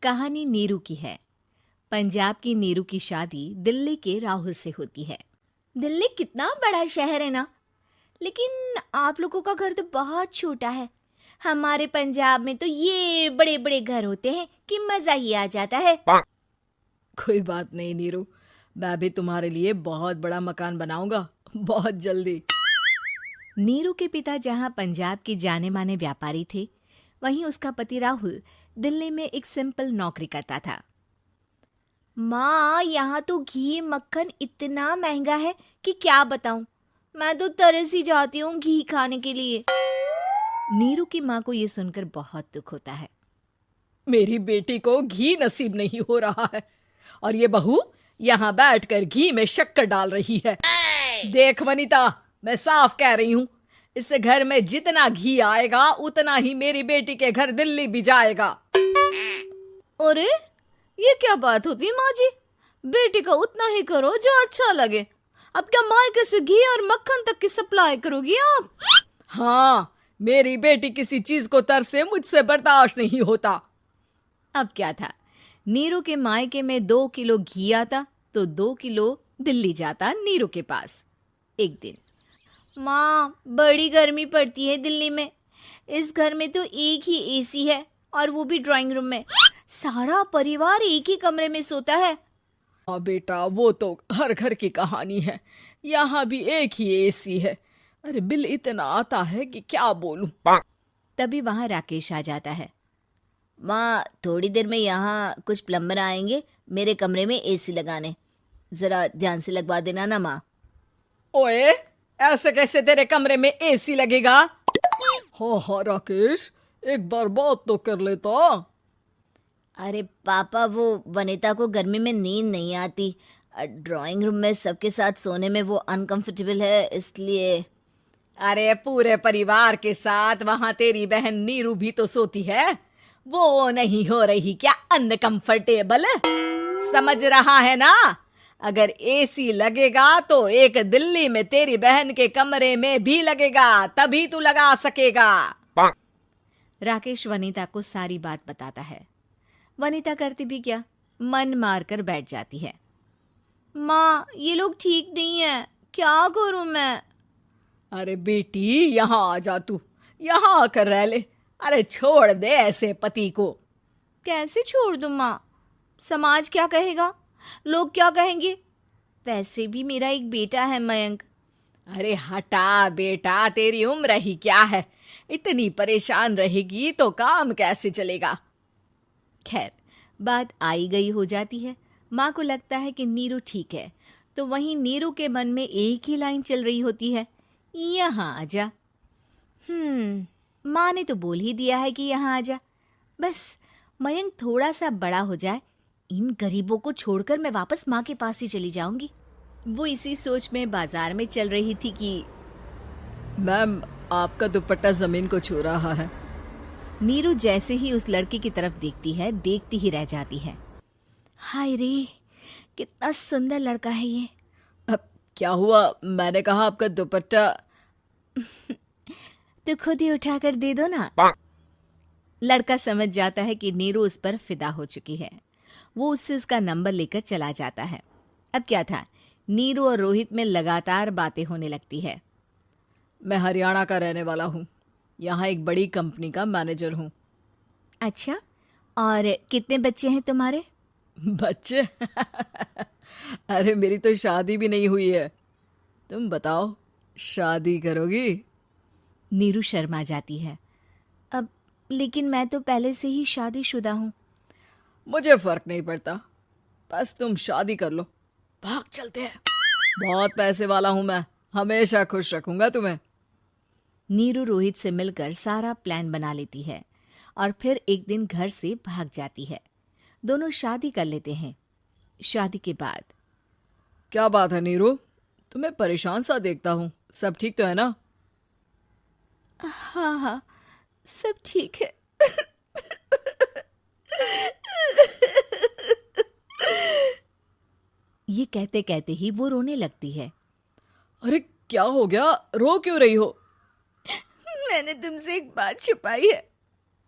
कहानी नीरू की है। पंजाब की नीरू की शादी दिल्ली के राहुल से होती है। दिल्ली कितना बड़ा शहर है ना, लेकिन आप लोगों का घर तो बहुत छोटा है। हमारे पंजाब में तो ये बड़े बड़े घर होते हैं कि मजा ही आ जाता है। कोई बात नहीं नीरू, मैं भी तुम्हारे लिए बहुत बड़ा मकान बनाऊंगा बहुत जल्दी। नीरू के पिता जहाँ पंजाब के जाने माने व्यापारी थे, वहीं उसका पति राहुल दिल्ली में एक सिंपल नौकरी करता था। माँ, यहाँ तो घी मक्खन इतना महंगा है कि क्या बताऊं। मैं तो तरस ही जाती हूँ घी खाने के लिए। नीरू की माँ को ये सुनकर बहुत दुख होता है। मेरी बेटी को घी नसीब नहीं हो रहा है और ये बहू यहाँ बैठकर घी में शक्कर डाल रही है। देख वनिता, मैं साफ कह रही हूँ, इस घर में जितना घी आएगा उतना ही मेरी बेटी के घर दिल्ली भी जाएगा। अरे ये क्या बात होती है माँ जी? बेटी का उतना ही करो जो अच्छा लगे। अब क्या मायके से घी और मक्खन तक की सप्लाई करोगी आप? हाँ, मेरी बेटी किसी चीज को तरसे मुझसे बर्दाश्त नहीं होता। अब क्या था, नीरू के मायके में 2 किलो घी आता तो 2 किलो दिल्ली जाता नीरू के पास। एक दिन, माँ बड़ी गर्मी पड़ती है दिल्ली में। इस घर में तो एक ही एसी है और वो भी ड्राइंग रूम में। सारा परिवार एक ही कमरे में सोता है। हाँ बेटा, वो तो हर घर की कहानी है। यहाँ भी एक ही एसी है। अरे बिल इतना आता है कि क्या बोलूं। तभी वहां राकेश आ जाता है। माँ, थोड़ी देर में यहाँ कुछ प्लम्बर आएंगे मेरे कमरे में एसी लगाने। जरा ध्यान से लगवा देना ना माँ। ओए, ऐसे कैसे तेरे कमरे में एसी लगेगा? हाँ राकेश, एक बार बात तो कर लेता। अरे पापा, वो वनिता को गर्मी में नींद नहीं आती। ड्राइंग रूम में सबके साथ सोने में वो अनकंफर्टेबल है, इसलिए। अरे पूरे परिवार के साथ वहां तेरी बहन नीरू भी तो सोती है। वो नहीं हो रही क्या अनकंफर्टेबल? समझ रहा है ना? अगर एसी लगेगा तो एक दिल्ली में तेरी बहन के कमरे में भी लगेगा, तभी तू लगा सकेगा। राकेश वनिता को सारी बात बताता है। वनिता करती भी क्या, मन मारकर बैठ जाती है। माँ, ये लोग ठीक नहीं है, क्या करूं मैं? अरे बेटी, यहाँ आ जा, तू यहाँ आकर रह ले। अरे छोड़ दे ऐसे पति को। कैसे छोड़ दूं माँ? समाज क्या कहेगा, लोग क्या कहेंगे? वैसे भी मेरा एक बेटा है मयंक। अरे हटा बेटा, तेरी उम्र ही क्या है? इतनी परेशान रहेगी तो काम कैसे चलेगा? खैर, बात आई गई हो जाती है। माँ को लगता है कि नीरू ठीक है, तो वहीं नीरू के मन में एक ही लाइन चल रही होती है, यहाँ आजा। माँ ने तो बोल ही दिया है कि यहाँ आजा। बस मयंक थोड़ा सा बड़ा हो जाए, इन गरीबों को छोड़कर मैं वापस माँ के पास ही चली जाऊंगी। वो इसी सोच में बाजार में चल रही थी कि मैम, आपका दुपट्टा जमीन को छू रहा है। नीरू जैसे ही उस लड़की की तरफ देखती है, देखती ही रह जाती है। हाय रे, कितना सुंदर लड़का है ये। अब क्या हुआ? मैंने कहा आपका दुपट्टा। तो खुद ही उठाकर दे दो ना। लड़का समझ जाता है कि नीरू उस पर फिदा हो चुकी है। वो उससे उसका नंबर लेकर चला जाता है। अब क्या था, नीरू और रोहित में लगातार बातें होने लगती है। मैं हरियाणा का रहने वाला हूँ, यहाँ एक बड़ी कंपनी का मैनेजर हूँ। अच्छा, और कितने बच्चे हैं तुम्हारे? बच्चे? अरे मेरी तो शादी भी नहीं हुई है। तुम बताओ, शादी करोगी? नीरू शर्मा जाती है। अब लेकिन मैं तो पहले से ही शादीशुदा हूँ। मुझे फर्क नहीं पड़ता, बस तुम शादी कर लो, भाग चलते हैं। बहुत पैसे वाला हूं मैं, हमेशा खुश रखूंगा तुम्हें। नीरू रोहित से मिलकर सारा प्लान बना लेती है और फिर एक दिन घर से भाग जाती है। दोनों शादी कर लेते हैं। शादी के बाद, क्या बात है नीरू, तुम्हें परेशान सा देखता हूँ, सब ठीक तो है ना? हाँ हाँ, सब ठीक है। ये कहते कहते ही वो रोने लगती है। अरे क्या हो गया, रो क्यों रही हो? मैंने तुमसे एक बात छुपाई है।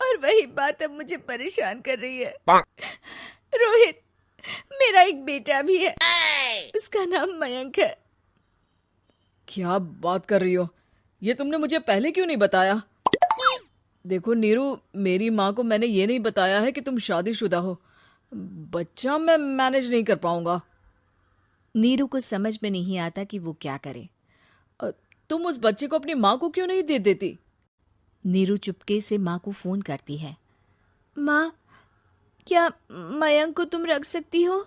और वही बात अब मुझे परेशान कर रही है। रोहित, मेरा एक बेटा भी है, उसका नाम मयंक है। क्या बात कर रही हो? ये तुमने मुझे पहले क्यों नहीं बताया? देखो नीरू, मेरी माँ को मैंने ये नहीं बताया है कि तुम शादीशुदा हो। बच्चा मैं मैनेज नहीं कर पाऊंगा। नीरू को समझ में नहीं आता कि वो क्या करे। तुम उस बच्चे को अपनी माँ को क्यों नहीं दे देती? नीरू चुपके से माँ को फोन करती है। माँ, क्या मयंक को तुम रख सकती हो?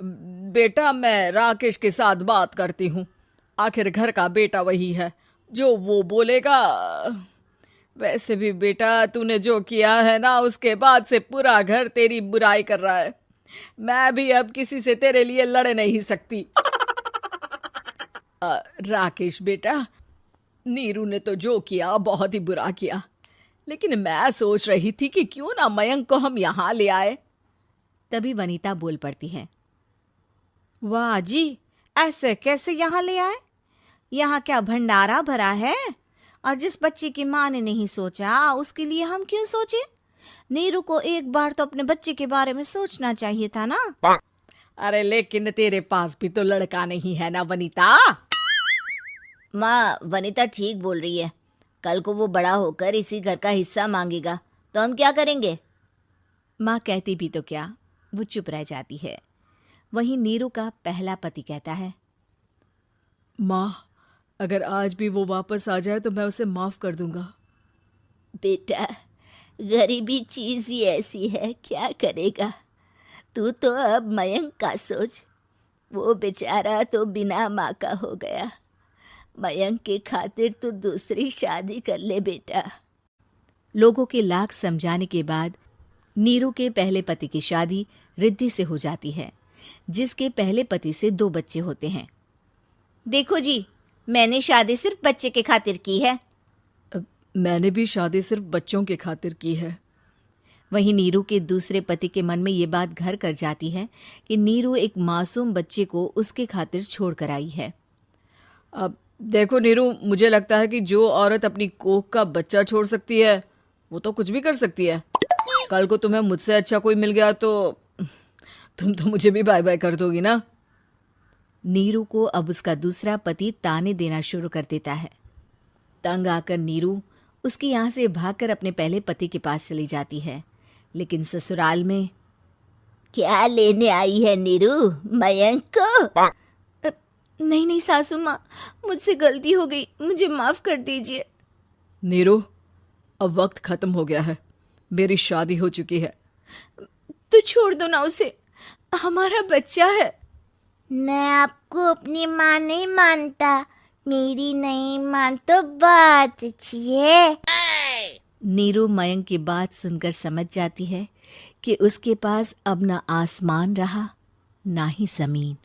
बेटा, मैं राकेश के साथ बात करती हूँ। आखिर घर का बेटा वही है, जो वो बोलेगा। वैसे भी बेटा, तूने जो किया है ना, उसके बाद से पूरा घर तेरी बुराई कर रहा है। मैं भी अब किसी से तेरे लिए लड़ नहीं सकती। राकेश बेटा, नीरू ने तो जो किया बहुत ही बुरा किया, लेकिन मैं सोच रही थी कि क्यों ना मयंक को हम यहाँ ले आए। तभी वनीता बोल पड़ती है। वाह जी, ऐसे कैसे यहाँ ले आए? यहाँ क्या भंडारा भरा है? और जिस बच्चे की माँ ने नहीं सोचा, उसके लिए हम क्यों सोचे? नीरू को एक बार तो अपने बच्चे के बारे में सोचना चाहिए था ना। अरे लेकिन तेरे पास भी तो लड़का नहीं है ना वनीता। माँ, वनीता ठीक बोल रही है। कल को वो बड़ा होकर इसी घर का हिस्सा मांगेगा तो हम क्या करेंगे? माँ कहती भी तो क्या, वो चुप रह जाती है। वहीं नीरू का पहला पति कहता है। माँ, अगर आज भी वो वापस आ जाए तो मैं उसे माफ कर दूंगा। बेटा, गरीबी चीज ही ऐसी है, क्या करेगा? तू तो अब मयंक का सोच। वो बेचारा तो बिना माँ का हो गया। मयंक के खातिर तू दूसरी शादी कर ले बेटा। लोगों के लाख समझाने के बाद नीरू के पहले पति की शादी रिद्धि से हो जाती है, जिसके पहले पति से 2 बच्चे होते हैं। देखो जी, मैंने शादी सिर्फ बच्चे के खातिर की है। मैंने भी शादी सिर्फ बच्चों के खातिर की है। वहीं नीरू के दूसरे पति के मन में ये बात घर कर जाती है कि नीरू एक मासूम बच्चे को उसके खातिर छोड़ कर आई है। अब देखो नीरू, मुझे लगता है कि जो औरत अपनी कोख का बच्चा छोड़ सकती है, वो तो कुछ भी कर सकती है। कल को तुम्हें मुझसे अच्छा कोई मिल गया तो तुम तो मुझे भी बाय बाय कर दोगी ना। नीरू को अब उसका दूसरा पति ताने देना शुरू कर देता है। तंग आकर नीरू उसके यहाँ से भागकर अपने पहले पति के पास चली जाती है, लेकिन ससुराल में क्या लेने आई है नीरू, मयंक को? नहीं नहीं सासू माँ, मुझसे गलती हो गई, मुझे माफ कर दीजिए। नीरू, अब वक्त खत्म हो गया है, मेरी शादी हो चुकी है। तो छोड़ दो ना उसे, हमारा बच्चा है। मैं आपको अपनी माँ नहीं मानता, मेरी नहीं मान तो बात अच्छी है। नीरू मयंक की बात सुनकर समझ जाती है कि उसके पास अब ना आसमान रहा ना ही जमीन।